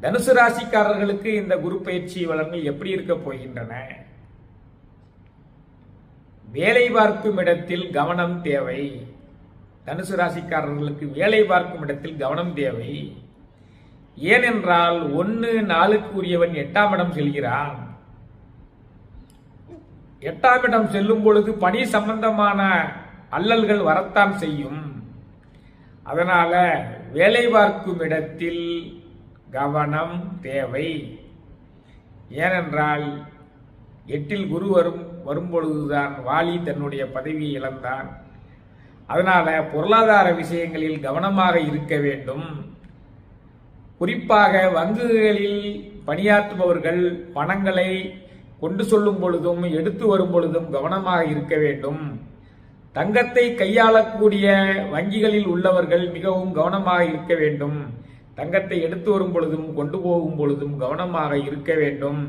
தனுசு ராசிக்காரர்களுக்கு இந்த குரு பயிற்சி பலன்கள் எப்படி இருக்க போகின்றன? வேலை பார்க்கும் இடத்தில் கவனம் தேவை. தனுசு ராசிக்காரர்களுக்கு வேலை பார்க்கும் இடத்தில் கவனம் தேவை. ஏனென்றால் 1-4க்கு உரியவன் 8ஆம் இடம் செல்கிறான். 8ஆம் இடம் செல்லும் பொழுது பணி சம்பந்தமான அல்லல்கள் வரத்தான் செய்யும். அதனால வேலை பார்க்கும் இடத்தில் கவனம் தேவை. ஏனென்றால் 8இல் குரு வரும்பொழுதுதான் வாலி தன்னுடைய பதவியை இழந்தான். அதனால பொருளாதார விஷயங்களில் கவனமாக இருக்க வேண்டும். குறிப்பாக வங்கிகளில் பணியாற்றுபவர்கள் பணங்களை கொண்டு செல்லும் பொழுதும் எடுத்து வரும் பொழுதும் கவனமாக இருக்க வேண்டும். தங்கத்தை கையாளக்கூடிய வங்கிகளில் உள்ளவர்கள் மிகவும் கவனமாக இருக்க வேண்டும். தங்கத்தை எடுத்து வரும் பொழுதும் கொண்டு போகும் பொழுதும் கவனமாக இருக்க வேண்டும்.